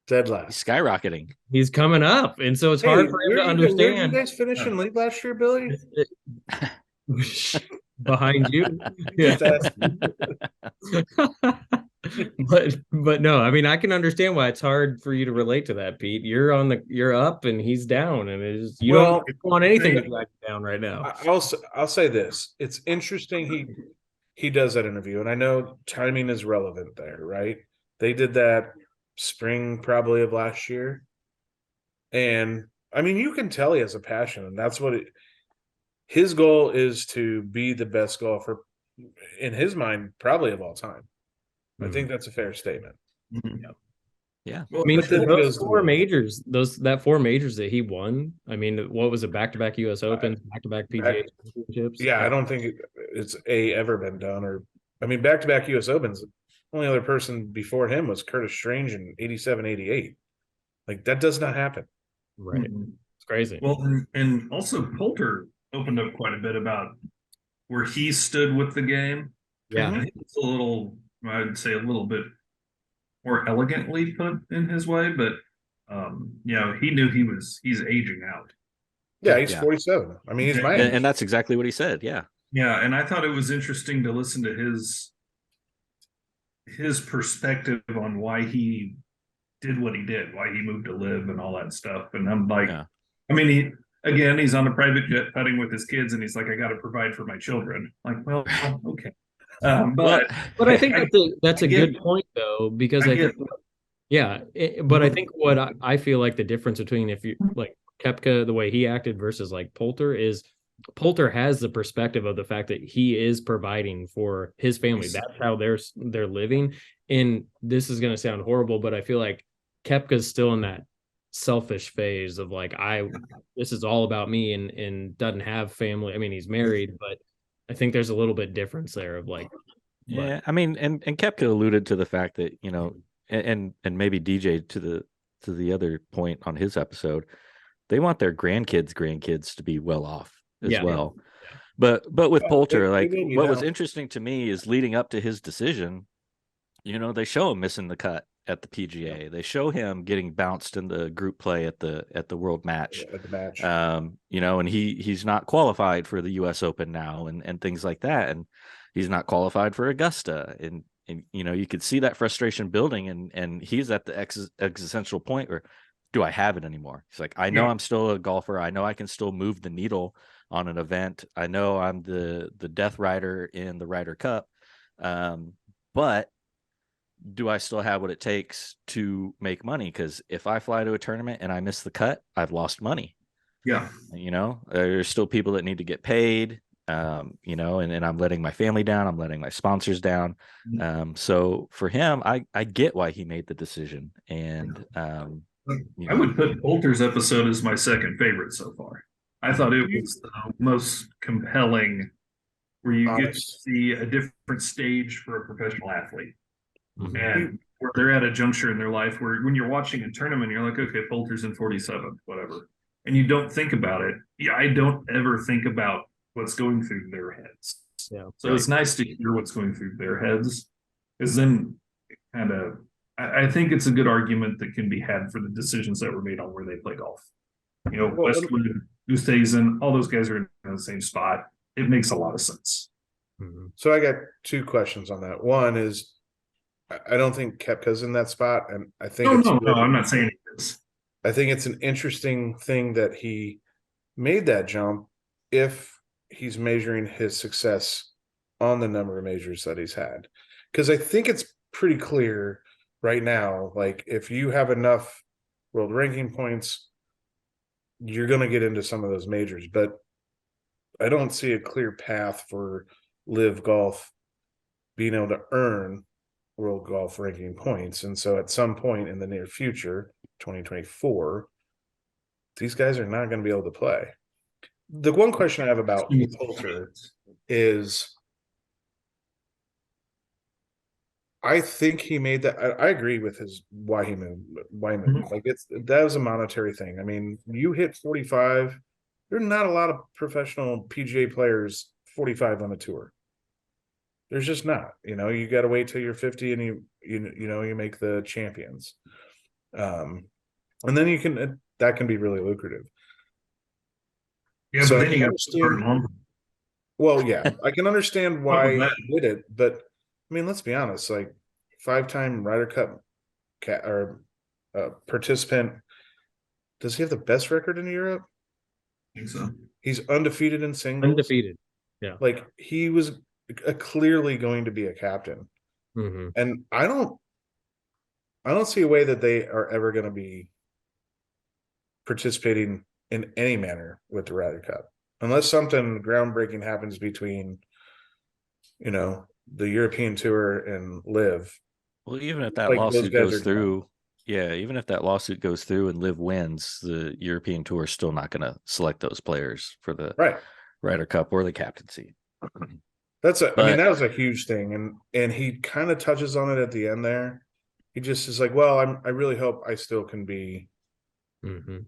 Dead He's last. skyrocketing. he's coming up, and so it's hard for him to Where did you understand. guys finish in league last year, Billy? Behind you, Just asking. but no, I mean, I can understand why it's hard for you to relate to that, Pete. You're up and he's down, and you don't want anything to drag you down right now. I'll say this: it's interesting. He does that interview, and I know timing is relevant there, right? They did that spring probably of last year, and I mean, you can tell he has a passion, and that's what his goal is, to be the best golfer in his mind, probably of all time. I think that's a fair statement. Yeah. well, I mean, But then it those goes to four the- majors, that four majors that he won. I mean, what was it? Back-to-back U.S. Opens, back-to-back PGA Championships. Yeah, I don't think it's ever been done. Or, I mean, back-to-back U.S. Opens. The only other person before him was Curtis Strange in 87, 88. Like, that does not happen. Right. It's crazy. well, and also Poulter opened up quite a bit about where he stood with the game. Yeah. And I think it's I'd say a little bit more elegantly put in his way, but he knew he's aging out. Yeah, he's Yeah. 47. I mean, he's Yeah, my And, age. and that's exactly what he said. Yeah. Yeah, and I thought it was interesting to listen to his perspective on why he did what he did, why he moved to live and all that stuff. And I'm like, Yeah. I mean, he's on a private jet putting with his kids, and he's like, I got to provide for my children. Like, well, okay. But I think that's a get- good point though, because I I get- think, but I think what I feel like the difference between, if you like Koepka, the way he acted versus like Poulter, is Poulter has the perspective of the fact that he is providing for his family. That's how they're living. And this is going to sound horrible, but I feel like Koepka's still in that selfish phase of like, this is all about me, and doesn't have family. I mean, he's married, but I think there's a little bit difference there of like, Yeah. I mean, and Koepka alluded to the fact that, and maybe DJ to the other point on his episode, they want their grandkids to be well off as well. Yeah. But with Poulter, they like mean, what was interesting to me is leading up to his decision, they show him missing the cut at the PGA. They show him getting bounced in the group play at the world match. at the match. And he's not qualified for the US Open now and things like that. And he's not qualified for Augusta. And you could see that frustration building, and he's at the existential point where, do I have it anymore? He's like, I know I'm still a golfer. I know I can still move the needle on an event. I know I'm the death rider in the Ryder Cup. But do I still have what it takes to make money? Because if I fly to a tournament and I miss the cut, I've lost money. Yeah. There's still people that need to get paid, and I'm letting my family down. I'm letting my sponsors down. So for him, I get why he made the decision. And, I would put Poulter's episode as my second favorite so far. I thought it was the most compelling, where you get to see a different stage for a professional athlete. And where they're at a juncture in their life where, when you're watching a tournament, you're like, okay, Poulter's in 47th, whatever. And you don't think about it. Yeah, I don't ever think about what's going through their heads. Yeah. So it's nice to hear what's going through their heads, because then kind of, I think it's a good argument that can be had for the decisions that were made on where they play golf. Westwood, Oosthuizen, all those guys are in the same spot. It makes a lot of sense. So I got two questions on that. One is, I don't think Koepka's in that spot, and I think No, I'm not saying it is. I think it's an interesting thing that he made that jump, if he's measuring his success on the number of majors that he's had. Because I think it's pretty clear right now, like if you have enough world ranking points, you're going to get into some of those majors. But I don't see a clear path for Live Golf being able to earn world golf ranking points. And so at some point in the near future, 2024, these guys are not going to be able to play. The one question I have about Poulter is I think he made that. I agree with his why he moved. Like that was a monetary thing. I mean, you hit 45. There are not a lot of professional PGA players 45 on a tour. There's just not. You got to wait till you're 50 and you make the champions. And then that can be really lucrative. Yeah, so but then you got to well, yeah, I can understand why he did it, but I mean, let's be honest. Like 5-time Ryder Cup participant, does he have the best record in Europe? I think so. He's undefeated in singles. Undefeated, yeah. Like he was clearly going to be a captain, and I don't see a way that they are ever going to be participating in any manner with the Ryder Cup unless something groundbreaking happens between the European Tour and Live. Well, even if that lawsuit goes through, even if that lawsuit goes through and Live wins, the European Tour is still not going to select those players for the Ryder Cup or the captaincy. I mean, that was a huge thing, and he kind of touches on it at the end there. He just is like, well, I really hope I still can be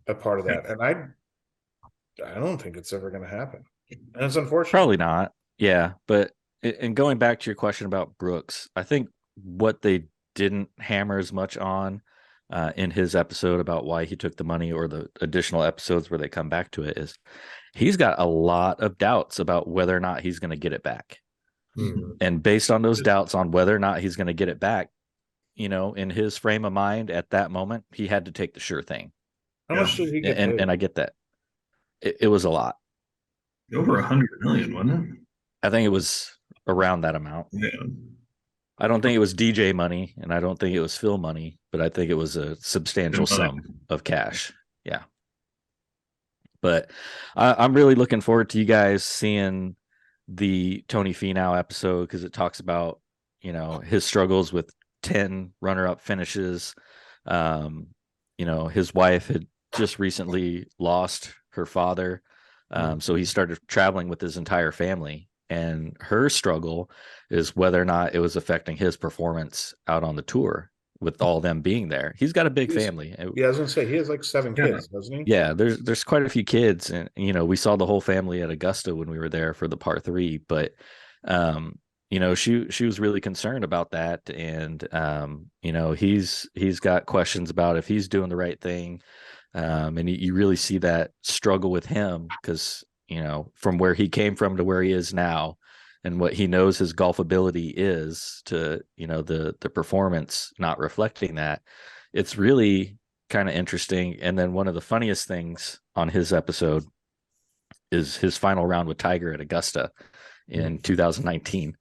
a part of that, and I don't think it's ever going to happen, and it's unfortunate. Probably not. Yeah, but and going back to your question about Brooks, I think what they didn't hammer as much on in his episode about why he took the money, or the additional episodes where they come back to it, is he's got a lot of doubts about whether or not he's going to get it back. And based on those doubts on whether or not he's going to get it back, in his frame of mind at that moment, he had to take the sure thing. How much did he get paid? And I get that. It was a lot. Over 100 million, wasn't it? I think it was around that amount. Yeah. I don't think it was DJ money, and I don't think it was Phil money, but I think it was a substantial sum of cash. Yeah. But I'm really looking forward to you guys seeing the Tony Finau episode, because it talks about, his struggles with 10 runner-up finishes. His wife had just recently lost her father. So he started traveling with his entire family, and her struggle is whether or not it was affecting his performance out on the tour with all them being there. He's got a big family. Yeah, I was gonna say he has like 7 kids, doesn't he? Yeah, there's quite a few kids, and we saw the whole family at Augusta when we were there for the par 3. But she was really concerned about that, and he's got questions about if he's doing the right thing, and you really see that struggle with him, because from where he came from to where he is now, and what he knows his golf ability is, to the performance not reflecting that. It's really kind of interesting. And then one of the funniest things on his episode is his final round with Tiger at Augusta in 2019.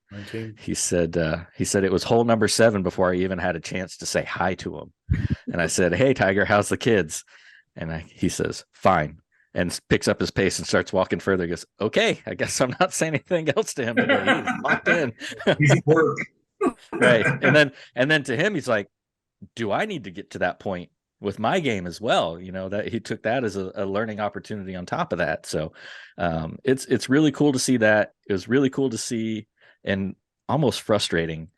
He said it was hole number 7 before I even had a chance to say hi to him. And I said, "Hey Tiger, how's the kids?" And he says, "Fine," and picks up his pace and starts walking further. He goes, "Okay, I guess I'm not saying anything else to him today. He's locked in." He's at work. Right. And then to him, he's like, do I need to get to that point with my game as well? That he took that as a learning opportunity on top of that. So it's really cool to see that. It was really cool to see, and almost frustrating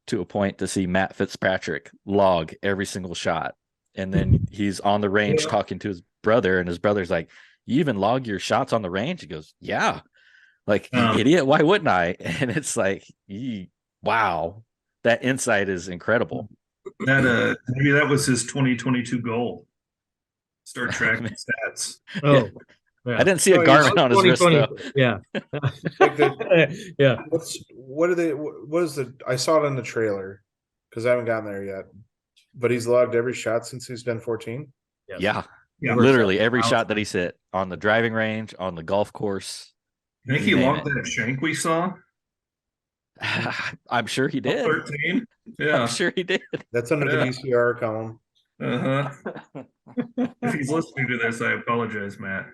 to a point, to see Matt Fitzpatrick log every single shot. And then he's on the range talking to his brother, and his brother's like, "You even log your shots on the range?" He goes, "Yeah." Like, you idiot, why wouldn't I? And it's like, wow, that insight is incredible. That maybe that was his 2022 goal. Start tracking stats. Oh, yeah. I didn't see a garment on his wrist though. Yeah. Yeah. I saw it in the trailer because I haven't gotten there yet. But he's logged every shot since he's been 14. Yeah. Literally every shot that he's hit on the driving range, on the golf course. I think he logged that shank we saw. I'm sure he did. 13. Yeah. I'm sure he did. That's under the Yeah. VCR column. Uh-huh. If he's listening to this, I apologize, Matt.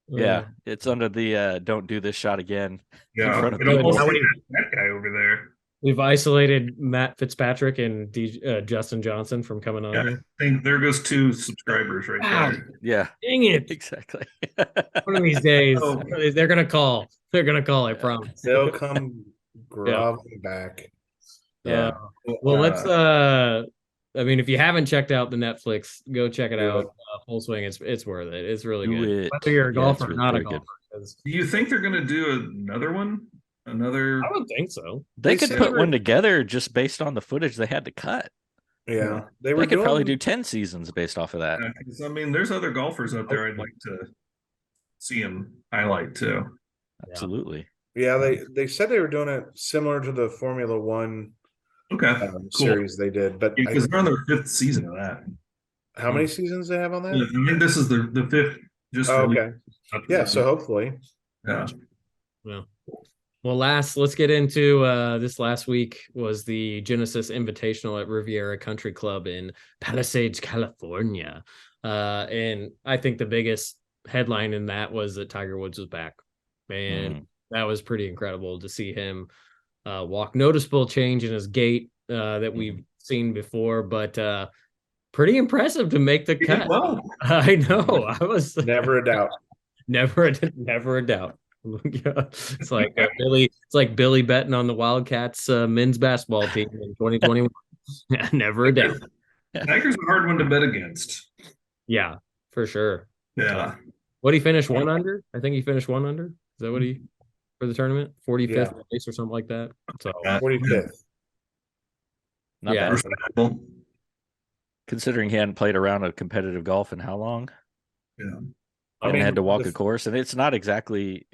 Yeah, it's under the don't do this shot again in Yeah. front of It almost people. hit that guy over there. We've isolated Matt Fitzpatrick and Justin Johnson from coming on Yeah. here. I think there goes 2 subscribers right Wow. there. Yeah, Dang it. exactly. One of these days, Oh. they're going to call. They're going to call, I promise. They'll come groveling back. Yeah. Well, let's I mean, if you haven't checked out the Netflix, go check it Do out. it. Full Swing. It's worth it. It's really Do good. it. Whether you're a Yeah, golfer it's or really not a very good. golfer. 'Cause Do you think they're going to do another one? Another? I would think so. They could said put they were- one together just based on the footage they had to cut. Yeah, They could probably do 10 seasons based off of that. Yeah, 'cause, I mean, there's other golfers out there I'd like to see them highlight too. Absolutely. Yeah, they said they were doing it similar to the Formula One Okay, cool. series they did, but Because they're on their 5th season of that. how many seasons they have on that? I think this is the 5th. Just Oh, released. okay. Yeah, so hopefully. Yeah. Well, let's get into this last week was the Genesis Invitational at Riviera Country Club in Palisades, California. And I think the biggest headline in that was that Tiger Woods was back. And that was pretty incredible to see him walk. Noticeable change in his gait that we've seen before, but pretty impressive to make the cut. Well, I know. I was Never a doubt. never a doubt. Yeah. It's like Billy betting on the Wildcats men's basketball team in 2021. Yeah, never a doubt. Tiger's a hard one to bet against. Yeah, for sure. Yeah. What he finished 1 under? I think he finished 1 under. Is that what he for the tournament? 45th place or something like that. So 45th. Not Yeah. bad. Respectable. Considering he hadn't played around a competitive golf in how long? Yeah. And had to walk a course, and it's not exactly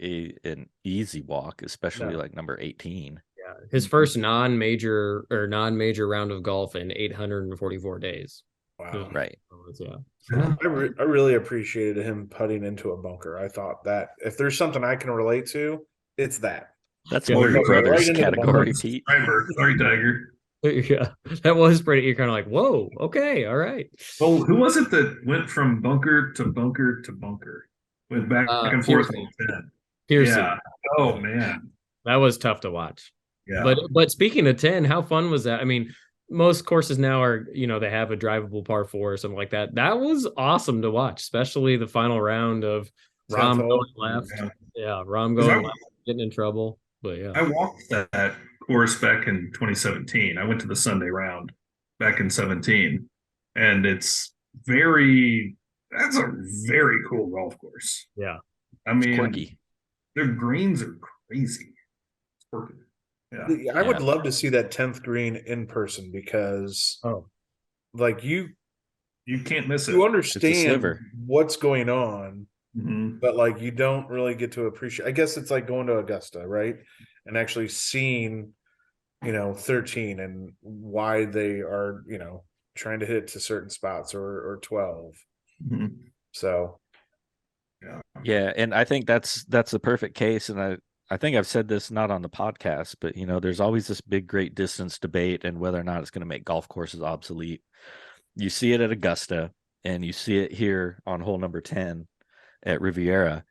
an easy walk, especially like number 18. Yeah, his first non-major round of golf in 844 days. Wow. Right. Yeah. I really appreciated him putting into a bunker. I thought that if there's something I can relate to, it's that. That's Yeah, more your right brother's into the category, bunker. Pete. Sorry, Tiger. Yeah, that was pretty. You're kind of like, whoa, okay, all right. Oh, who was it that went from bunker to bunker to bunker? Went back and forth. Piercy. Yeah. Oh man. That was tough to watch. Yeah. But speaking of 10, how fun was that? I mean, most courses now are, they have a drivable par 4 or something like that. That was awesome to watch, especially the final round of Rahm going left. Yeah, Rahm going left, getting in trouble. But yeah. I walked that course back in 2017. I went to the Sunday round back in 17. And that's a very cool golf course. Yeah. I mean, It's quirky. their greens are crazy. It's quirky. Yeah. I would love to see that 10th green in person because like you can't miss it. You understand sliver. what's going on, Mhm. but like you don't really get to appreciate. I guess it's like going to Augusta, right? And actually seeing, 13 and why they are, trying to hit it to certain spots or 12. Mhm. So Yeah, and I think that's the perfect case. And I think I've said this not on the podcast, but there's always this big great distance debate and whether or not it's going to make golf courses obsolete. You see it at Augusta and you see it here on hole number 10 at Riviera.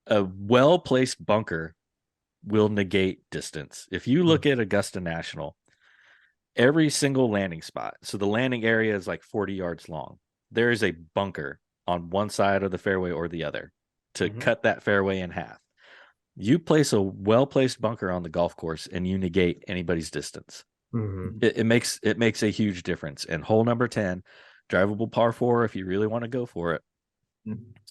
A well-placed bunker will negate distance. If you look at Augusta National, every single landing spot, so the landing area is like 40 yards long. There is a bunker on one side of the fairway or the other to cut that fairway in half. You place a well-placed bunker on the golf course and you negate anybody's distance. Mm-hmm. It makes a huge difference. And hole number 10, drivable par 4, if you really want to go for it,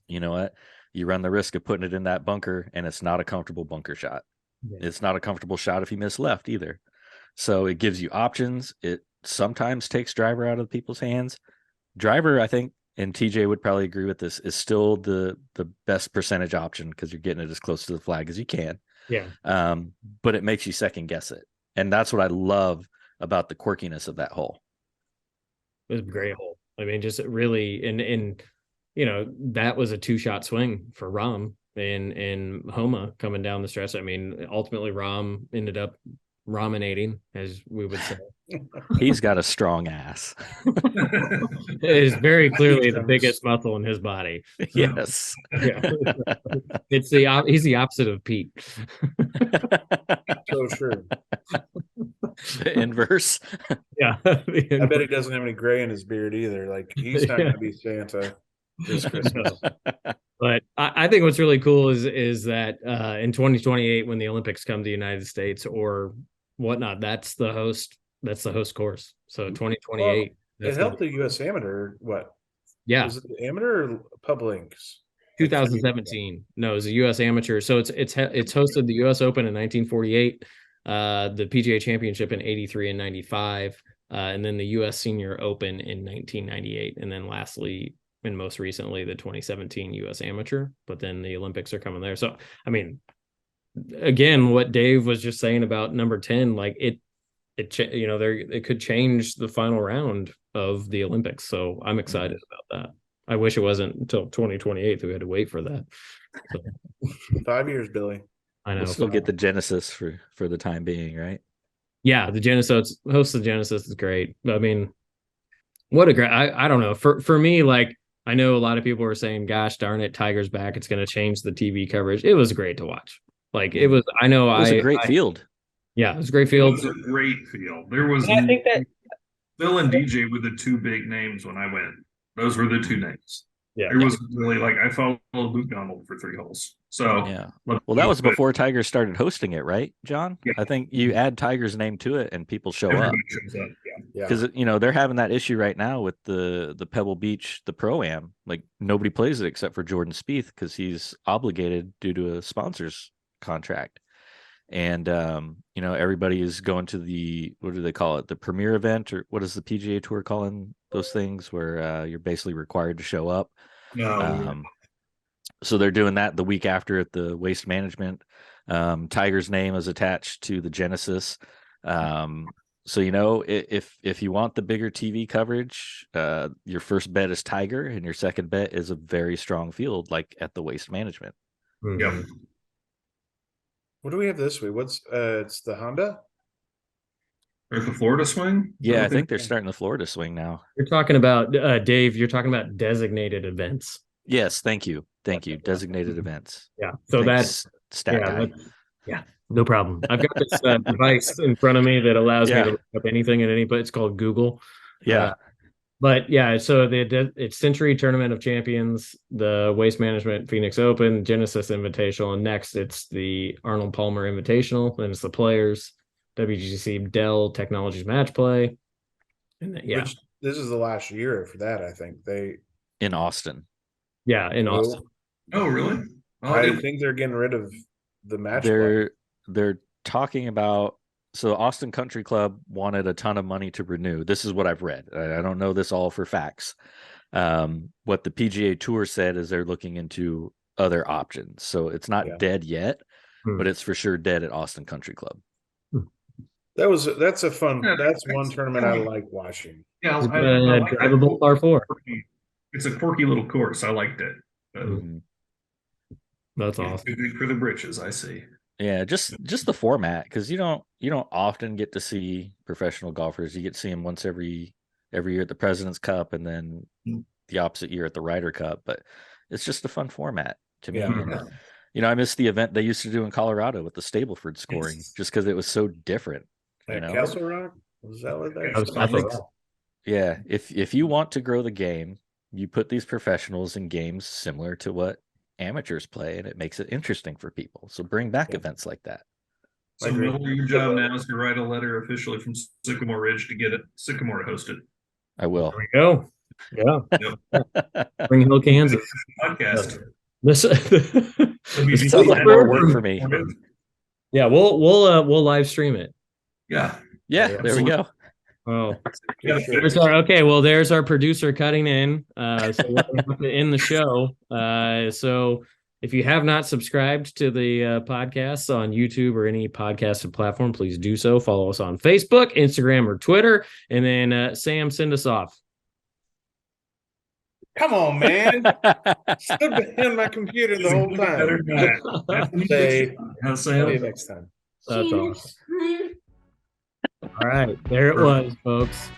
you know what? You run the risk of putting it in that bunker, and it's not a comfortable bunker shot. Yeah. It's not a comfortable shot if you miss left either. So it gives you options. It sometimes takes driver out of people's hands. Driver, I think, and TJ would probably agree with this, is still the best percentage option because you're getting it as close to the flag as you can. Yeah. But it makes you second guess it. And that's what I love about the quirkiness of that hole. It was a great hole. I mean, just really, and that was a 2-shot swing for Rahm and Homa coming down the stretch. I mean, ultimately Rahm ended up ramenating, as we would say. He's got a strong ass. It is very clearly the biggest muscle in his body. Yes. Yeah. He's the opposite of Pete. So true. The inverse. Yeah. I bet he doesn't have any gray in his beard either. Like he's not going to be Santa this Christmas. But I think what's really cool is that in 2028, when the Olympics come to the United States or whatnot, that's the host course. So 2028. Well, it helped the U.S. Amateur. What? Yeah. Was it the Amateur or Publics? 2017. No, it was a U.S. Amateur. So it's hosted the U.S. Open in 1948, the PGA Championship in 83 and 95, and then the U.S. Senior Open in 1998, and then lastly and most recently the 2017 U.S. Amateur. But then the Olympics are coming there. So I mean, again, what Dave was just saying about number 10, like it could change the final round of the Olympics. So I'm excited about that. I wish it wasn't until 2028 that we had to wait for that. So, 5 years, Billy. I know. We'll still get the Genesis for the time being, right? Yeah, the Genesis host of Genesis is great. I mean, what a great I don't know. For me, like I know a lot of people were saying, gosh darn it, Tiger's back. It's gonna change the TV coverage. It was great to watch. Like it was, I know it was a great field. Yeah, it was a great field. It was a great field. There was I think that Phil and DJ were the two big names when I went. Those were the two names. Yeah. It was really like I followed Luke Donald for 3 holes. So yeah. Well, that was before Tiger started hosting it, right, John? Yeah. I think you add Tiger's name to it and people show up. Yeah. Because they're having that issue right now with the Pebble Beach, the Pro-Am. Like nobody plays it except for Jordan Spieth because he's obligated due to a sponsor's contract. And everybody is going to the, what do they call it, the premier event, or what is the PGA Tour calling those things where you're basically required to show up. So they're doing that the week after at the Waste Management. Tiger's name is attached to the Genesis. So if you want the bigger TV coverage, your first bet is Tiger and your second bet is a very strong field like at the Waste Management. Yep. What do we have this week? What's it's the Honda? Or the Florida swing? Yeah, I think they're starting the Florida swing now. you're talking about Dave, you're talking about designated events. Yes, thank you. Designated events. Yeah. So Thanks, that's stat guy. Yeah, no problem. I've got this device in front of me that allows me to look up anything at any, but it's called Google. Yeah. But yeah, so it's Century Tournament of Champions, the Waste Management Phoenix Open, Genesis Invitational, and next it's the Arnold Palmer Invitational. Then it's the Players, WGC Dell Technologies Match Play, and then, Which, this is the last year for that. I think In Austin. Yeah, in Austin. Oh, really? Oh, I think they're getting rid of the match. They're talking about, so Austin Country Club wanted a ton of money to renew. This is what I've read. I don't know this all for facts. What the PGA Tour said is they're looking into other options. So it's not dead yet, but it's for sure dead at Austin Country Club. That's a fun. That's one tournament I like watching. Yeah, drivable par 4. It's a quirky little course. I liked it. That's awesome. For the britches, I see. Yeah, just the format, because you don't often get to see professional golfers. You get to see them once every year at the President's Cup, and then the opposite year at the Ryder Cup. But it's just a fun format to me. Yeah. And, I missed the event they used to do in Colorado with the Stableford scoring, just because it was so different. Castle Rock, was that what that was? I think so. Yeah, if you want to grow the game, you put these professionals in games similar to what amateurs play, and it makes it interesting for people. So bring back events like that. So Miller, your job now is to write a letter officially from Sycamore Ridge to get Sycamore to host it. I will. There we go. Yeah. Spring Hill, Kansas. Podcast. This It's a lot more work for me. Yeah, we'll live stream it. Yeah. There we go. Oh, there's our producer cutting in. So we're gonna have to end the show. So if you have not subscribed to the podcast on YouTube or any podcasting platform, please do so. Follow us on Facebook, Instagram, or Twitter. And then Sam, send us off. Come on, man! Stood behind my computer the whole time. See See you next time. That's awesome. All right, there it was, folks.